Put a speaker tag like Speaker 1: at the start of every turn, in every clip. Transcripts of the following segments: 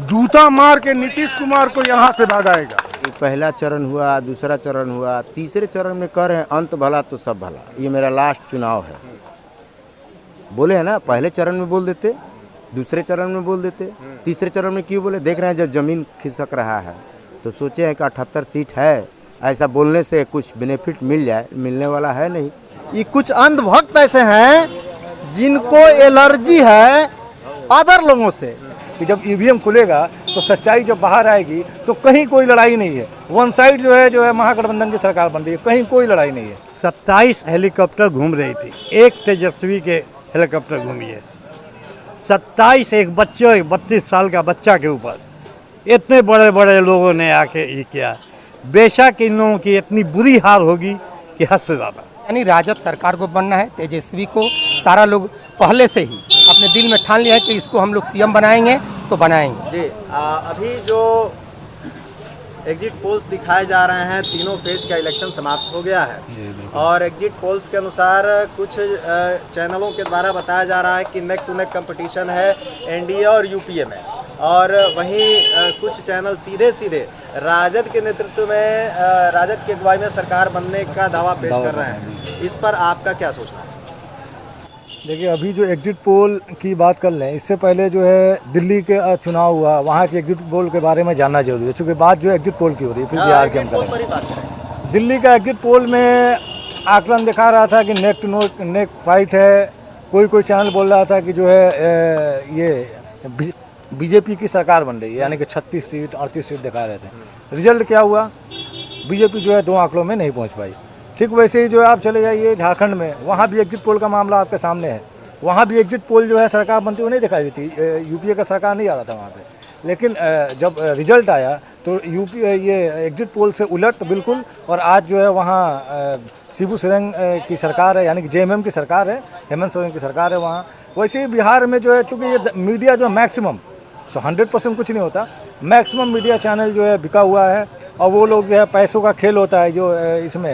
Speaker 1: जूता मार के नीतीश कुमार को यहाँ से भगाएगा।
Speaker 2: पहला चरण हुआ, दूसरा चरण हुआ, तीसरे चरण में कह रहे हैं अंत भला तो सब भला, ये मेरा लास्ट चुनाव है। बोले है ना, पहले चरण में बोल देते, दूसरे चरण में बोल देते, तीसरे चरण में क्यों बोले? देख रहे हैं जब जमीन खिसक रहा है तो सोचे हैं कि 78 सीट है, ऐसा बोलने से कुछ बेनिफिट मिल जाए, मिलने वाला है नहीं।
Speaker 3: ये कुछ अंधभक्त ऐसे हैं जिनको एलर्जी है अदर लोगों से कि जब ईवीएम खुलेगा तो सच्चाई जब बाहर आएगी तो कहीं कोई लड़ाई नहीं है। वन साइड जो है महागठबंधन की सरकार बन रही है, कहीं कोई लड़ाई नहीं है।
Speaker 4: 27 हेलीकॉप्टर घूम रही थी, एक तेजस्वी के हेलीकॉप्टर घूमी है। 27 एक बच्चे, 32 साल का बच्चा के ऊपर इतने बड़े बड़े लोगों ने आके ये किया। बेशक इन लोगों की इतनी बुरी हाल होगी कि हद से ज़्यादा।
Speaker 5: यानी राजद सरकार को बनना है, तेजस्वी को सारा लोग पहले से ही अपने दिल में ठान लिया है कि इसको हम लोग सीएम बनाएंगे तो बनाएंगे।
Speaker 6: जी अभी जो एग्जिट पोल्स दिखाए जा रहे हैं, तीनों फेज का इलेक्शन समाप्त हो गया है और एग्जिट पोल्स के अनुसार कुछ चैनलों के द्वारा बताया जा रहा है कि नेक टू नेक कंपटीशन है एनडीए और यूपीए में, और वहीं कुछ चैनल सीधे सीधे राजद के नेतृत्व में, राजद की अगुवाई में सरकार बनने का दावा पेश कर रहे हैं। इस पर आपका क्या सोचना है?
Speaker 3: देखिए, अभी जो एग्जिट पोल की बात कर लें, इससे पहले जो है दिल्ली के चुनाव हुआ, वहाँ के एग्जिट पोल के बारे में जानना जरूरी है, क्योंकि बात जो एग्जिट पोल की हो रही है। फिर बिहार की हम करें, दिल्ली का एग्जिट पोल में आकलन दिखा रहा था कि नेक टू नेक फाइट है। कोई चैनल बोल रहा था कि जो है ये बीजेपी की सरकार बन रही है, यानी कि 36 सीट 38 सीट दिखा रहे थे। रिजल्ट क्या हुआ? बीजेपी जो है 2 आंकड़ों में नहीं पहुंच पाई। ठीक वैसे ही जो है आप चले जाइए झारखंड में, वहाँ भी एग्जिट पोल का मामला आपके सामने है। वहाँ भी एग्जिट पोल जो है सरकार बनती हुई नहीं दिखाई देती, यूपीए का सरकार नहीं आ रहा था वहाँ पे। लेकिन जब रिजल्ट आया तो यूपी ये एग्जिट पोल से उलट बिल्कुल, और आज जो है वहाँ शिबू सोरेन की सरकार है, यानी कि जेएमएम की सरकार है, हेमंत सोरेन की सरकार है वहाँ। वैसे ही बिहार में जो है, चूँकि ये मीडिया जो मैक्सिमम 100% कुछ नहीं होता, मैक्सिमम मीडिया चैनल जो है बिका हुआ है, और वो लोग जो है पैसों का खेल होता है, जो इसमें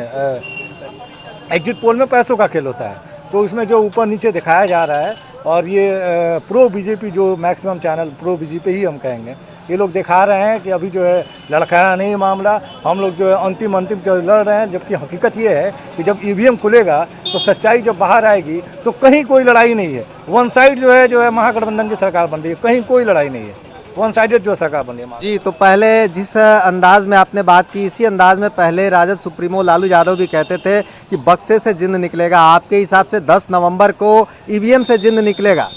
Speaker 3: एग्जिट पोल में पैसों का खेल होता है, तो इसमें जो ऊपर नीचे दिखाया जा रहा है, और ये प्रो बीजेपी जो मैक्सिमम चैनल प्रो बीजेपी ही हम कहेंगे, ये लोग दिखा रहे हैं कि अभी जो है लड़खड़ा नहीं मामला, हम लोग जो है अंतिम जो लड़ रहे हैं। जबकि हकीकत ये है कि जब ईवीएम खुलेगा तो सच्चाई जब बाहर आएगी तो कहीं कोई लड़ाई नहीं है। वन साइड जो है महागठबंधन की सरकार बन रही है, कहीं कोई लड़ाई नहीं है, वन साइडेड जो सरकार बन रही है।
Speaker 6: जी, तो पहले जिस अंदाज में आपने बात की, इसी अंदाज में पहले राजद सुप्रीमो लालू यादव भी कहते थे कि बक्से से जिन्न निकलेगा। आपके हिसाब से 10 नवंबर को ईवीएम से जिन्न निकलेगा?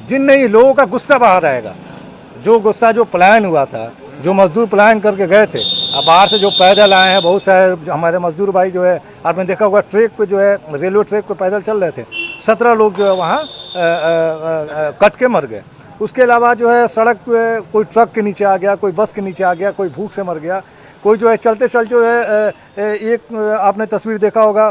Speaker 3: जिन्न नहीं, लोगों का गुस्सा बाहर आएगा। जो गुस्सा, जो पलायन हुआ था, जो मजदूर पलायन करके गए थे, अब बाहर से जो पैदल आए हैं, बहुत सारे हमारे मजदूर भाई जो है, आपने देखा होगा ट्रैक पे जो है, रेलवे ट्रैक पे पैदल चल रहे थे, 17 लोग जो है वहाँ कट के मर गए। उसके अलावा जो है सड़क पे कोई ट्रक के नीचे आ गया, कोई बस के नीचे आ गया, कोई भूख से मर गया, कोई जो है चलते चलते जो है एक आपने तस्वीर देखा होगा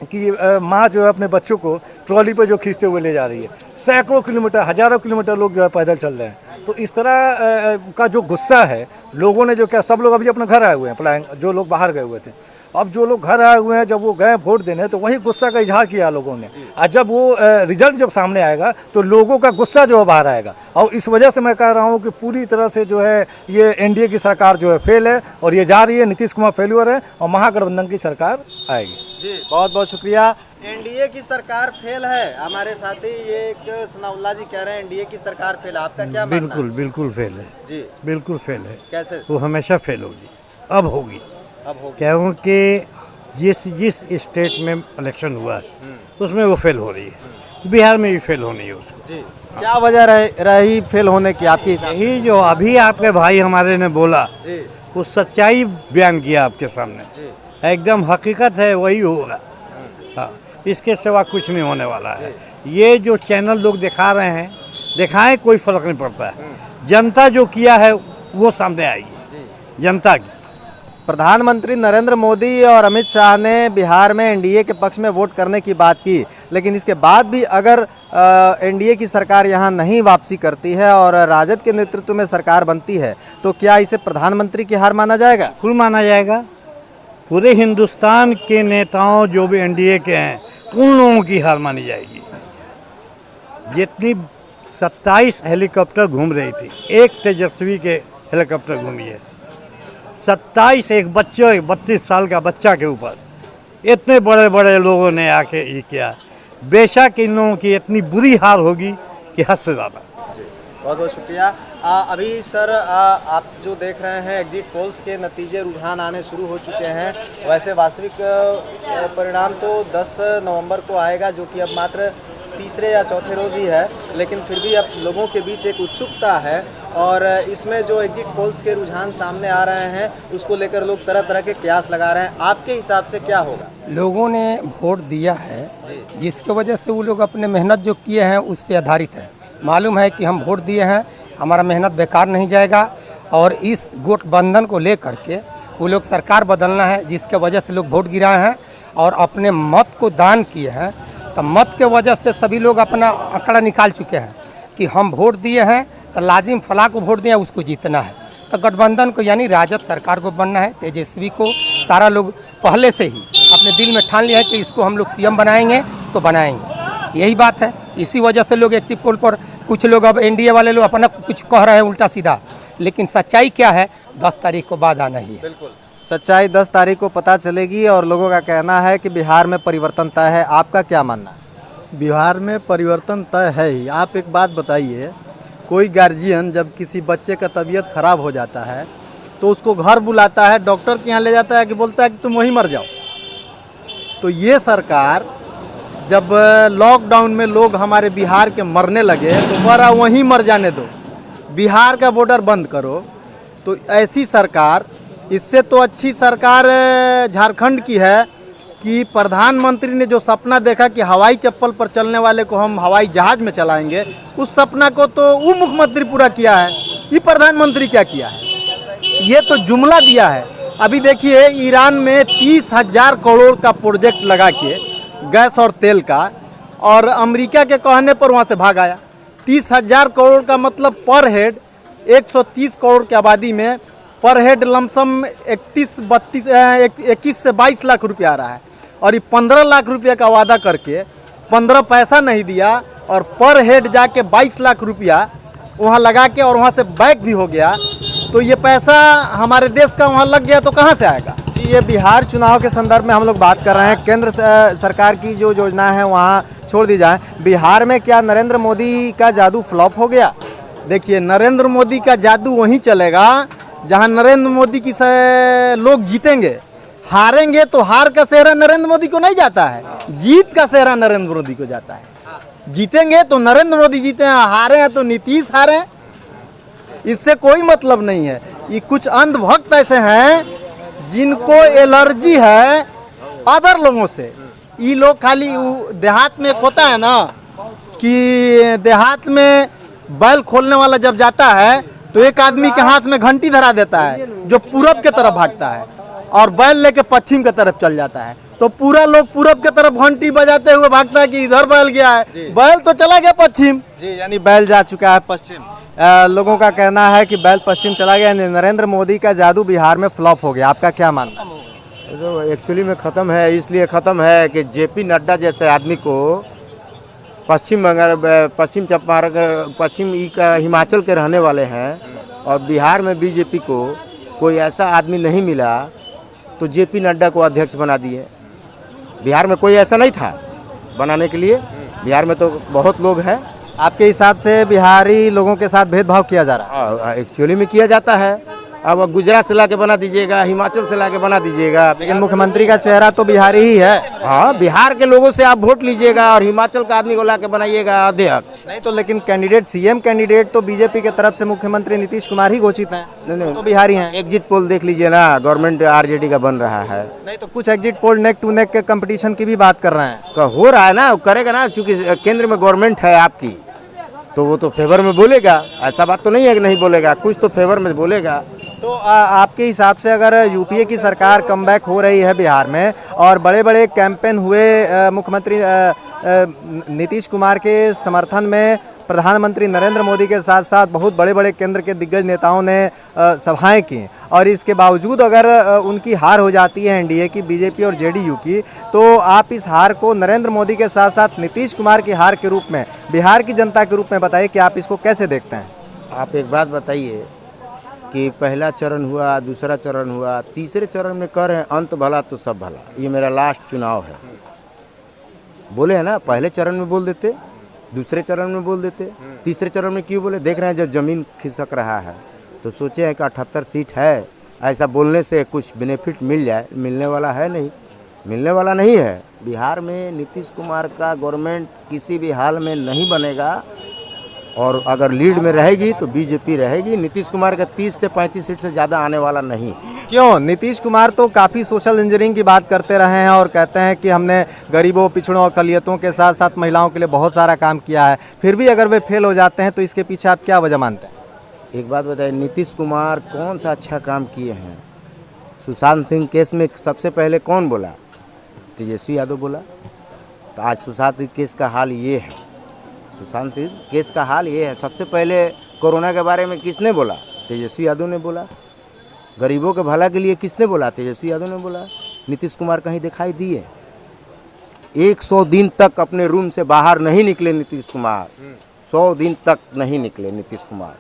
Speaker 3: कि माँ जो है अपने बच्चों को ट्रॉली पे जो खींचते हुए ले जा रही है। सैकड़ों किलोमीटर, हज़ारों किलोमीटर लोग जो है पैदल चल रहे हैं। तो इस तरह का जो गुस्सा है लोगों ने, जो क्या सब लोग अभी अपने घर आए हुए हैं, पलायन जो लोग बाहर गए हुए थे, अब जो लोग घर आए हुए हैं, जब वो गए वोट देने, तो वही गुस्सा का इजहार किया लोगों ने। और जब वो रिजल्ट जब सामने आएगा तो लोगों का गुस्सा जो है बाहर आएगा। और इस वजह से मैं कह रहा हूँ कि पूरी तरह से जो है ये एनडीए की सरकार जो है फेल है, और ये जा रही है, नीतीश कुमार फेल्यूर है, और महागठबंधन की सरकार आएगी।
Speaker 6: जी, बहुत बहुत शुक्रिया। एनडीए की सरकार फेल है, हमारे साथी ये एक सनाउल्लाह जी कह रहे हैं एनडीए की सरकार फेल है। आपका क्या मानना है?
Speaker 4: बिल्कुल फेल है
Speaker 6: जी,
Speaker 4: बिल्कुल फेल है।
Speaker 6: कैसे?
Speaker 4: वो हमेशा फेल होगी, अब होगी। क्योंकि जिस स्टेट में इलेक्शन हुआ है उसमें वो फेल हो रही है, बिहार में भी फेल होनी है उसको।
Speaker 6: जी, क्या वजह रही फेल होने की आपकी?
Speaker 4: यही जो अभी आपके भाई हमारे ने बोला, वो सच्चाई बयान किया आपके सामने, एकदम हकीकत है, वही होगा। हाँ, इसके सिवा कुछ नहीं होने वाला है। ये जो चैनल लोग दिखा रहे हैं, दिखाएं, कोई फर्क नहीं पड़ता है। जनता जो किया है वो सामने आएगी, जनता की।
Speaker 6: प्रधानमंत्री नरेंद्र मोदी और अमित शाह ने बिहार में एनडीए के पक्ष में वोट करने की बात की, लेकिन इसके बाद भी अगर एनडीए की सरकार यहाँ नहीं वापसी करती है और राजद के नेतृत्व में सरकार बनती है, तो क्या इसे प्रधानमंत्री की हार माना जाएगा?
Speaker 4: फुल माना जाएगा। पूरे हिंदुस्तान के नेताओं जो भी एनडीए के हैं, उन लोगों की हार मानी जाएगी। जितनी 27 हेलीकॉप्टर घूम रही थी, एक तेजस्वी के हेलीकॉप्टर घूमी है, 27 एक बच्चे 32 साल का बच्चा के ऊपर इतने बड़े बड़े लोगों ने आके ये किया। बेशक इन लोगों की इतनी बुरी हाल होगी कि हद से ज़्यादा।
Speaker 6: बहुत बहुत शुक्रिया। अभी सर आप जो देख रहे हैं एग्जिट पोल्स के नतीजे रुझान आने शुरू हो चुके हैं। वैसे वास्तविक परिणाम तो 10 नवंबर को आएगा, जो कि अब मात्र तीसरे या चौथे रोज़ ही है, लेकिन फिर भी अब लोगों के बीच एक उत्सुकता है और इसमें जो एग्जिट पोल्स के रुझान सामने आ रहे हैं उसको लेकर लोग तरह तरह के कयास लगा रहे हैं। आपके हिसाब से क्या होगा?
Speaker 5: लोगों ने वोट दिया है, जिसके वजह से वो लोग अपने मेहनत जो किए हैं उस पर आधारित है। मालूम है कि हम वोट दिए हैं, हमारा मेहनत बेकार नहीं जाएगा, और इस गठबंधन को लेकर के वो लोग सरकार बदलना है, जिसके वजह से लोग वोट गिराए हैं और अपने मत को दान किए हैं। तो मत के वजह से सभी लोग अपना आंकड़ा निकाल चुके हैं कि हम वोट दिए हैं तो लाजिम फला को वोट दिया, उसको जीतना है। तो गठबंधन को यानी राजद सरकार को बनना है। तेजस्वी को सारा लोग पहले से ही अपने दिल में ठान लिया है कि इसको हम लोग सीएम बनाएंगे तो बनाएंगे, यही बात है। इसी वजह से लोग एग्जिट पोल पर कुछ लोग अब एनडीए वाले लोग अपना कुछ कह रहे हैं उल्टा सीधा, लेकिन सच्चाई क्या है 10 तारीख को बाद आना ही है।
Speaker 6: बिल्कुल, सच्चाई 10 तारीख को पता चलेगी और लोगों का कहना है कि बिहार में परिवर्तन तय है। आपका क्या मानना है?
Speaker 7: बिहार में परिवर्तन तय है ही। आप एक बात बताइए, कोई गार्जियन जब किसी बच्चे का तबीयत खराब हो जाता है तो उसको घर बुलाता है, डॉक्टर के यहाँ ले जाता है कि बोलता है कि तुम वहीं मर जाओ। तो ये सरकार जब लॉकडाउन में लोग हमारे बिहार के मरने लगे तो बड़ा वहीं मर जाने दो, बिहार का बॉर्डर बंद करो। तो ऐसी सरकार, इससे तो अच्छी सरकार झारखंड की है कि प्रधानमंत्री ने जो सपना देखा कि हवाई चप्पल पर चलने वाले को हम हवाई जहाज में चलाएंगे, उस सपना को तो वो मुख्यमंत्री पूरा किया है। ये प्रधानमंत्री क्या किया है? ये तो जुमला दिया है। अभी देखिए ईरान में 30,000 करोड़ का प्रोजेक्ट लगा के गैस और तेल का, और अमेरिका के कहने पर वहाँ से भाग आया। 30,000 करोड़ का मतलब पर हेड 130 करोड़ की आबादी में पर हेड लमसम 21 से 22 लाख रुपया आ रहा है, और ये 15 लाख रुपया का वादा करके 15 पैसा नहीं दिया और पर हेड जाके 22 लाख रुपया वहाँ लगा के और वहाँ से बैक भी हो गया। तो ये पैसा हमारे देश का वहाँ लग गया तो कहाँ से आएगा?
Speaker 6: ये बिहार चुनाव के संदर्भ में हम लोग बात कर रहे हैं। केंद्र सरकार की जो योजना है वहाँ छोड़ दी जाए। बिहार में क्या नरेंद्र मोदी का जादू फ्लॉप हो गया?
Speaker 7: देखिए, नरेंद्र मोदी का जादू वहीं चलेगा जहां नरेंद्र मोदी की लोग जीतेंगे। हारेंगे तो हार का सेहरा नरेंद्र मोदी को नहीं जाता है, जीत का सेहरा नरेंद्र मोदी को जाता है। जीतेंगे तो नरेंद्र मोदी जीते हैं, हारे हैं तो नीतीश हारे। इससे कोई मतलब नहीं है। ये कुछ अंधभक्त ऐसे हैं जिनको एलर्जी है अदर लोगों से। ये लोग खाली देहात में होता है ना कि देहात में बैल खोलने वाला जब जाता है तो एक आदमी के हाथ में घंटी धरा देता है जो पूरब के तरफ भागता है, और बैल लेके पश्चिम के तरफ चल जाता है। तो पूरा लोग पूरब के तरफ घंटी बजाते हुए भागता है कि इधर बैल गया है, बैल तो चला गया पश्चिम।
Speaker 6: जी, यानी बैल जा चुका है पश्चिम। लोगों का कहना है कि बैल पश्चिम चला गया। नरेंद्र मोदी का जादू बिहार में फ्लॉप हो गया। आपका क्या मानना है?
Speaker 2: तो एक्चुअली में ख़त्म है, इसलिए ख़त्म है कि जेपी नड्डा जैसे आदमी को पश्चिम बंगाल, पश्चिम चंपारण, पश्चिम ई का हिमाचल के रहने वाले हैं, और बिहार में बीजेपी को कोई ऐसा आदमी नहीं मिला तो जेपी नड्डा को अध्यक्ष बना दिए। बिहार में कोई ऐसा नहीं था बनाने के लिए, बिहार में तो बहुत लोग हैं।
Speaker 6: आपके हिसाब से बिहारी लोगों के साथ भेदभाव किया जा रहा है?
Speaker 2: एक्चुअली में किया जाता है। अब गुजरात से लाके बना दीजिएगा, हिमाचल से लाके बना दीजिएगा,
Speaker 6: लेकिन मुख्यमंत्री का चेहरा तो बिहारी ही है।
Speaker 2: हाँ, बिहार के लोगों से आप वोट लीजिएगा और हिमाचल का आदमी को लाके बनाइएगा अध्यक्ष।
Speaker 6: नहीं तो लेकिन कैंडिडेट, सीएम कैंडिडेट तो बीजेपी की तरफ से मुख्यमंत्री नीतीश कुमार ही घोषित हैं।
Speaker 2: नहीं,
Speaker 6: तो बिहारी हैं।
Speaker 2: एग्जिट पोल देख लीजिए ना, गवर्नमेंट आरजेडी का बन रहा है।
Speaker 6: नहीं तो कुछ exit poll neck to neck के कंपटीशन की भी बात कर रहे हैं।
Speaker 2: हो रहा है ना, करेगा ना, चूंकि केंद्र में गवर्नमेंट है आपकी, तो वो तो फेवर में बोलेगा। ऐसा बात तो नहीं है कि नहीं बोलेगा, कुछ तो फेवर में बोलेगा।
Speaker 6: तो आपके हिसाब से अगर यूपीए की सरकार कमबैक हो रही है बिहार में और बड़े बड़े कैंपेन हुए मुख्यमंत्री नीतीश कुमार के समर्थन में, प्रधानमंत्री नरेंद्र मोदी के साथ साथ बहुत बड़े बड़े केंद्र के दिग्गज नेताओं ने सभाएं की, और इसके बावजूद अगर उनकी हार हो जाती है एनडीए की, बीजेपी और जेडीयू की, तो आप इस हार को नरेंद्र मोदी के साथ साथ नीतीश कुमार की हार के रूप में, बिहार की जनता के रूप में बताइए कि आप इसको कैसे देखते हैं?
Speaker 2: आप एक बात बताइए कि पहला चरण हुआ, दूसरा चरण हुआ, तीसरे चरण में कह रहे हैं अंत भला तो सब भला, ये मेरा लास्ट चुनाव है। बोले हैं ना, पहले चरण में बोल देते, दूसरे चरण में बोल देते, तीसरे चरण में क्यों बोले? देख रहे हैं जब जमीन खिसक रहा है तो सोचे हैं कि 78 सीट है, ऐसा बोलने से कुछ बेनिफिट मिल जाए, मिलने वाला है नहीं, मिलने वाला नहीं है। बिहार में नीतीश कुमार का गवर्नमेंट किसी भी हाल में नहीं बनेगा, और अगर लीड में रहेगी तो बीजेपी रहेगी। नीतीश कुमार का 30 से 35 सीट से ज़्यादा आने वाला नहीं।
Speaker 6: क्यों? नीतीश कुमार तो काफ़ी सोशल इंजीनियरिंग की बात करते रहे हैं और कहते हैं कि हमने गरीबों, पिछड़ों, अकलियतों के साथ साथ महिलाओं के लिए बहुत सारा काम किया है, फिर भी अगर वे फेल हो जाते हैं तो इसके पीछे आप क्या वजह मानते हैं?
Speaker 2: एक बात बताइए, नीतीश कुमार कौन सा अच्छा काम किए हैं? सुशांत सिंह केस में सबसे पहले कौन बोला? तेजस्वी यादव बोला। तो आज सुशांत केस का हाल ये है, सुशांत सिंह केस का हाल ये है। सबसे पहले कोरोना के बारे में किसने बोला? तेजस्वी यादव ने बोला। गरीबों के भला के लिए किसने बोला? तेजस्वी यादव ने बोला। नीतीश कुमार कहीं दिखाई दिए? 100 दिन तक अपने रूम से बाहर नहीं निकले नीतीश कुमार, 100 दिन तक नहीं निकले नीतीश कुमार।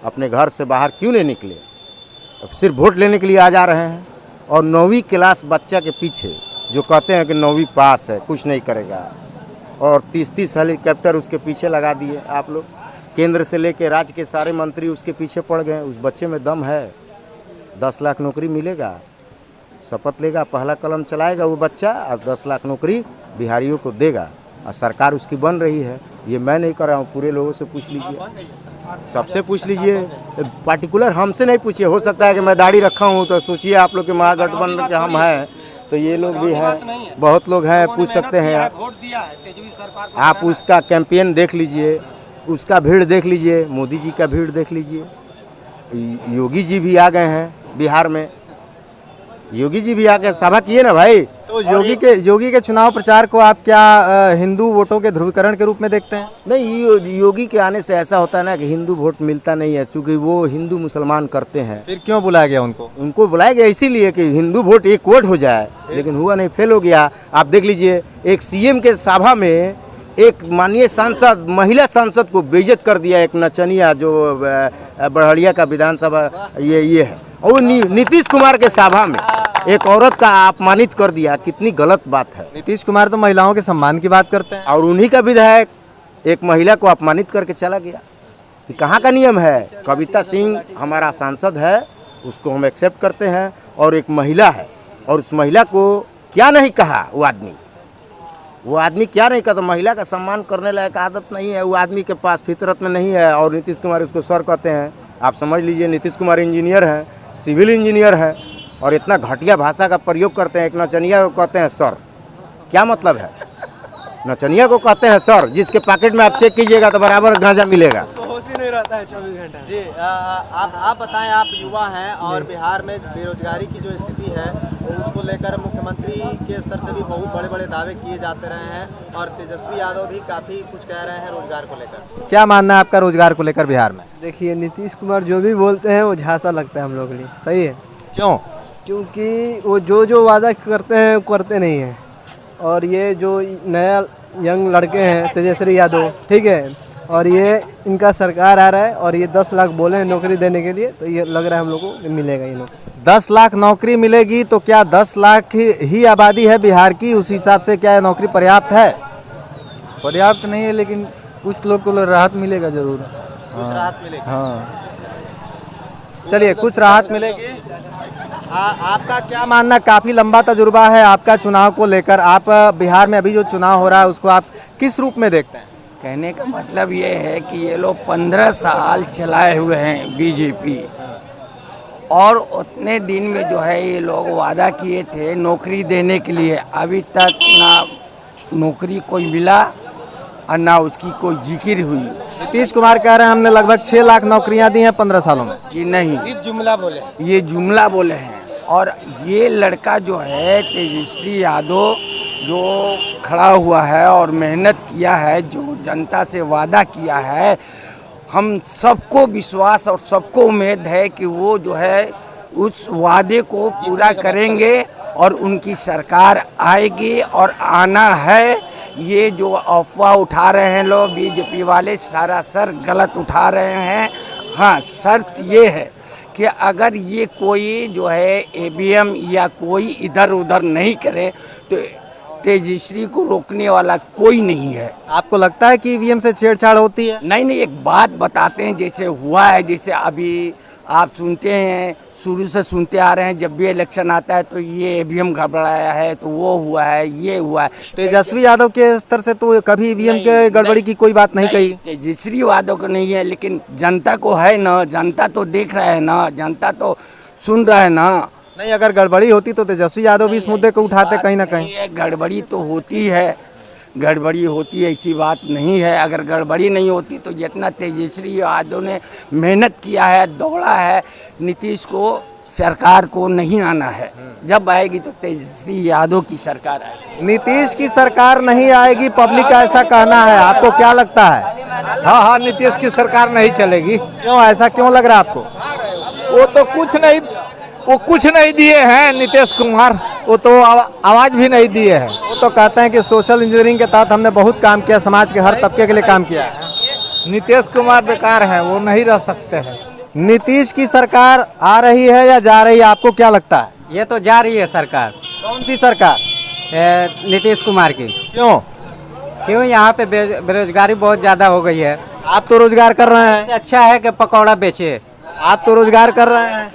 Speaker 2: अपने घर से बाहर क्यों नहीं निकले? अब सिर्फ वोट लेने के लिए आ जा रहे हैं। और 9वीं क्लास बच्चा के पीछे जो कहते हैं कि 9वीं पास है, कुछ नहीं करेगा, और 30-30 हेलीकॉप्टर उसके पीछे लगा दिए आप लोग। केंद्र से लेके राज्य के सारे मंत्री उसके पीछे पड़ गए। उस बच्चे में दम है, 10 लाख नौकरी मिलेगा, शपथ लेगा, पहला कलम चलाएगा वो बच्चा, और 10 लाख नौकरी बिहारियों को देगा, और सरकार उसकी बन रही है। ये मैं नहीं कर रहा हूँ, पूरे लोगों से पूछ लीजिए, सबसे पूछ लीजिए, पार्टिकुलर हमसे नहीं पूछिए। हो सकता है कि मैं दाढ़ी रखा हूँ तो सोचिए आप लोग के महागठबंधन के हम हैं, तो ये लोग भी हैं, बहुत लोग हैं, पूछ सकते हैं आप उसका कैंपेन देख लीजिए, उसका भीड़ देख लीजिए, मोदी जी का भीड़ देख लीजिए। योगी जी भी आ गए हैं बिहार में, योगी जी भी आके सभा किए ना भाई।
Speaker 6: तो योगी के चुनाव प्रचार को आप क्या हिंदू वोटों के ध्रुवीकरण के रूप में देखते हैं?
Speaker 2: नहीं, योगी के आने से ऐसा होता है ना कि हिंदू वोट मिलता नहीं है, क्योंकि वो हिंदू मुसलमान करते हैं।
Speaker 6: फिर क्यों बुलाया गया उनको?
Speaker 2: उनको बुलाया गया इसीलिए कि हिंदू वोट एक वोट हो जाए, लेकिन हुआ नहीं, फेल हो गया। आप देख लीजिए, एक सीएम के सभा में एक माननीय सांसद, महिला सांसद को बेइज्जत कर दिया, एक नचनिया जो बड़हड़िया का विधानसभा ये है, और नीतीश कुमार के सभा में एक औरत का अपमानित कर दिया। कितनी गलत बात है।
Speaker 6: नीतीश कुमार तो महिलाओं के सम्मान की बात करते हैं,
Speaker 2: और उन्हीं का विधायक एक महिला को अपमानित करके चला गया। ये कहाँ का नियम है? कविता सिंह हमारा सांसद है, उसको हम एक्सेप्ट करते हैं, और एक महिला है, और उस महिला को क्या नहीं कहा वो आदमी क्या नहीं कहता? महिला का सम्मान करने लायक आदत नहीं है, वो आदमी के पास फितरत में नहीं है, और नीतीश कुमार उसको सर कहते हैं। आप समझ लीजिए, नीतीश कुमार इंजीनियर हैं, सिविल इंजीनियर हैं, और इतना घटिया भाषा का प्रयोग करते हैं। एक नचनिया को कहते हैं सर, क्या मतलब है? नचनिया को कहते हैं सर, जिसके पॉकेट में आप चेक कीजिएगा तो बराबर गांजा मिलेगा।
Speaker 6: होश ही नहीं रहता है 24 घंटे। जी आप बताएं, आप युवा हैं और बिहार में बेरोजगारी की जो स्थिति है उसको लेकर मुख्यमंत्री के स्तर से भी बहुत बड़े बड़े दावे किए जाते रहे हैं, और तेजस्वी यादव भी काफ़ी कुछ कह रहे हैं रोजगार को लेकर। क्या मानना है आपका रोजगार को लेकर बिहार में?
Speaker 8: देखिए, नीतीश कुमार जो भी बोलते हैं वो झांसा लगता है हम लोग के लिए। सही है।
Speaker 6: क्यों?
Speaker 8: क्योंकि वो जो वादा करते हैं वो करते नहीं हैं। और ये जो नया यंग लड़के हैं, तेजस्वी यादव, ठीक है, और ये इनका सरकार आ रहा है, और ये 10 लाख बोले हैं नौकरी देने के लिए, तो ये लग रहा है हम लोग को मिलेगा ये नौकरी।
Speaker 6: 10 लाख नौकरी मिलेगी, तो क्या 10 लाख ही आबादी है बिहार की? उस हिसाब से क्या नौकरी पर्याप्त है?
Speaker 9: पर्याप्त नहीं है, लेकिन कुछ लोग को राहत मिलेगा जरूर।
Speaker 6: कुछ राहत मिलेगी।
Speaker 9: हाँ,
Speaker 6: चलिए, कुछ राहत मिलेगी। आपका क्या मानना? काफ़ी लंबा तजुर्बा है आपका चुनाव को लेकर। आप बिहार में अभी जो चुनाव हो रहा है उसको आप किस रूप में देखते हैं?
Speaker 10: कहने का मतलब ये है कि ये लोग 15 साल चलाए हुए हैं बीजेपी, और उतने दिन में जो है ये लोग वादा किए थे नौकरी देने के लिए, अभी तक ना नौकरी कोई मिला और ना उसकी कोई जिक्र हुई।
Speaker 6: नीतीश कुमार कह रहे हैं हमने लगभग 6 लाख नौकरियां दी हैं 15 सालों में।
Speaker 10: जी नहीं, ये जुमला बोले हैं। और ये लड़का जो है तेजस्वी यादव, जो खड़ा हुआ है और मेहनत किया है, जो जनता से वादा किया है, हम सबको विश्वास और सबको उम्मीद है कि वो जो है उस वादे को पूरा करेंगे और उनकी सरकार आएगी और आना है। ये जो अफवाह उठा रहे हैं लोग बीजेपी वाले, सरासर गलत उठा रहे हैं। हाँ, शर्त ये है कि अगर ये कोई जो है ईवीएम या कोई इधर उधर नहीं करे तो तेजस्वी को रोकने वाला कोई नहीं है।
Speaker 7: आपको लगता है कि ईवीएम से छेड़छाड़ होती है?
Speaker 10: नहीं नहीं, एक बात बताते हैं, जैसे हुआ है, जैसे अभी आप सुनते हैं, शुरू से सुनते आ रहे हैं, जब भी इलेक्शन आता है तो ये ईवीएम घबराया है, तो वो हुआ है, ये हुआ है।
Speaker 7: तेजस्वी यादव के स्तर से तो कभी ईवीएम के गड़बड़ी की कोई बात नहीं कही।
Speaker 10: तेजस्वी यादव को नहीं है, लेकिन जनता को है ना, जनता तो देख रहा है ना, जनता तो सुन रहा है ना।
Speaker 7: नहीं, अगर गड़बड़ी होती तो तेजस्वी यादव भी इस मुद्दे को उठाते कहीं ना कहीं।
Speaker 10: गड़बड़ी तो होती है, गड़बड़ी होती है, ऐसी बात नहीं है। अगर गड़बड़ी नहीं होती तो जितना तेजस्वी यादव ने मेहनत किया है, दौड़ा है, नीतीश को सरकार को नहीं आना है। जब आएगी तो तेजस्वी यादव की सरकार आएगी।
Speaker 7: नीतीश की सरकार नहीं आएगी, पब्लिक का ऐसा कहना है, आपको क्या लगता है?
Speaker 9: हाँ, नीतीश की सरकार नहीं चलेगी।
Speaker 7: क्यों, ऐसा क्यों लग रहा है आपको?
Speaker 9: वो तो कुछ नहीं दिए हैं नीतीश कुमार, वो तो आवाज भी नहीं दिए हैं।
Speaker 7: वो तो कहते हैं कि सोशल इंजीनियरिंग के तहत हमने बहुत काम किया, समाज के हर तबके के लिए काम किया।
Speaker 9: नीतीश कुमार बेकार है, वो नहीं रह सकते हैं।
Speaker 7: नीतीश की सरकार आ रही है या जा रही है, आपको क्या लगता है?
Speaker 5: ये तो जा रही है सरकार।
Speaker 7: कौन सी सरकार?
Speaker 5: नीतीश कुमार की।
Speaker 7: क्यों?
Speaker 5: यहाँ पे बेरोजगारी बहुत ज़्यादा हो गई है।
Speaker 7: आप तो रोजगार कर रहे हैं।
Speaker 5: इससे अच्छा है कि पकौड़ा बेचे।
Speaker 7: आप तो रोजगार कर रहे हैं।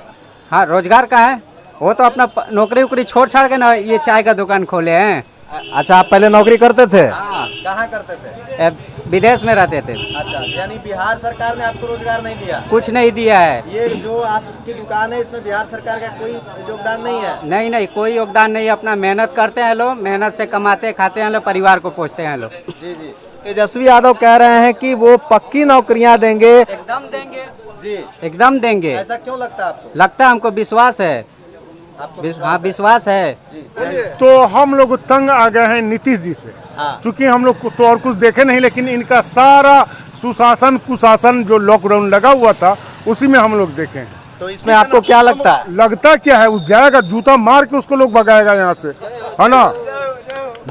Speaker 5: हाँ, रोजगार का है, वो तो अपना नौकरी वोकरी छोड़ छाड़ के ना ये चाय का दुकान खोले हैं।
Speaker 7: अच्छा, आप पहले नौकरी करते थे?
Speaker 6: कहाँ करते थे?
Speaker 5: विदेश में रहते थे।
Speaker 6: अच्छा, यानी बिहार सरकार ने आपको रोजगार नहीं दिया?
Speaker 5: कुछ नहीं दिया है।
Speaker 6: ये जो आपकी दुकान है, इसमें बिहार सरकार का कोई योगदान नहीं है?
Speaker 5: नहीं नहीं, कोई योगदान नहीं। अपना मेहनत करते हैं लोग, मेहनत से कमाते खाते हैं लोग, परिवार को पोसते हैं लोग।
Speaker 6: जी जी।
Speaker 7: तेजस्वी यादव कह रहे हैं कि वो पक्की नौकरियां देंगे।
Speaker 5: एकदम देंगे
Speaker 6: जी,
Speaker 5: एकदम देंगे।
Speaker 6: ऐसा क्यों लगता है आपको?
Speaker 5: लगता है हमको, विश्वास है। हाँ, विश्वास है।
Speaker 1: तो हम लोग तंग आ गए हैं नीतीश जी से।
Speaker 6: हाँ।
Speaker 1: चूंकि हम लोग तो और कुछ देखे नहीं, लेकिन इनका सारा सुशासन कुशासन जो लॉकडाउन लगा हुआ था उसी में हम लोग देखे हैं।
Speaker 6: तो
Speaker 7: इसमें आपको क्या लगता है?
Speaker 1: लगता क्या है, उस जाएगा जूता मार के उसको लोग भगाएगा यहाँ से, है ना।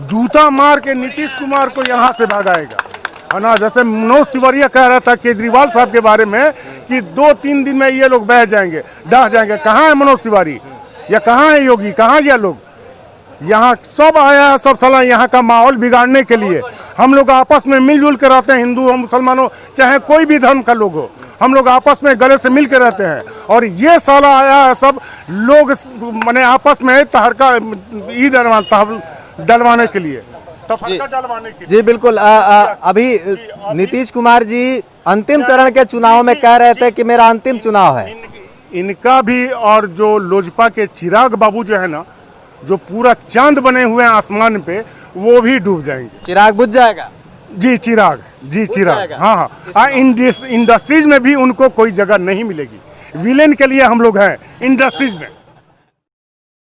Speaker 1: जूता मार के नीतीश कुमार को यहाँ से भगाएगा, है ना। जैसे मनोज तिवारी कह रहा था केजरीवाल साहब के बारे में कि 2-3 दिन में ये लोग बह जाएंगे, डह जाएंगे। कहाँ है मनोज तिवारी या कहाँ है योगी, कहाँ गया लोग? यहाँ सब आया है, सब साला यहाँ का माहौल बिगाड़ने के लिए। हम लोग आपस में मिलजुल के रहते हैं, हिंदू हो मुसलमान हो, चाहे कोई भी धर्म का लोग हो, हम लोग आपस में गले से मिल के रहते हैं। और ये साला आया है, सब लोग माने आपस में तहरका डलवाने के लिए, डलवाने के लिए।
Speaker 7: जी बिल्कुल। अभी नीतीश कुमार जी अंतिम चरण के चुनाव में कह रहे थे कि मेरा अंतिम चुनाव है।
Speaker 1: इनका भी, और जो लोजपा के चिराग बाबू जो है ना, जो पूरा चांद बने हुए हैं आसमान पे, वो भी डूब जाएंगे।
Speaker 7: चिराग बुझ जाएगा?
Speaker 1: जी चिराग, जी चिराग। हाँ हाँ, इंडस्ट्रीज में भी उनको कोई जगह नहीं मिलेगी। विलेन के लिए हम लोग हैं इंडस्ट्रीज में।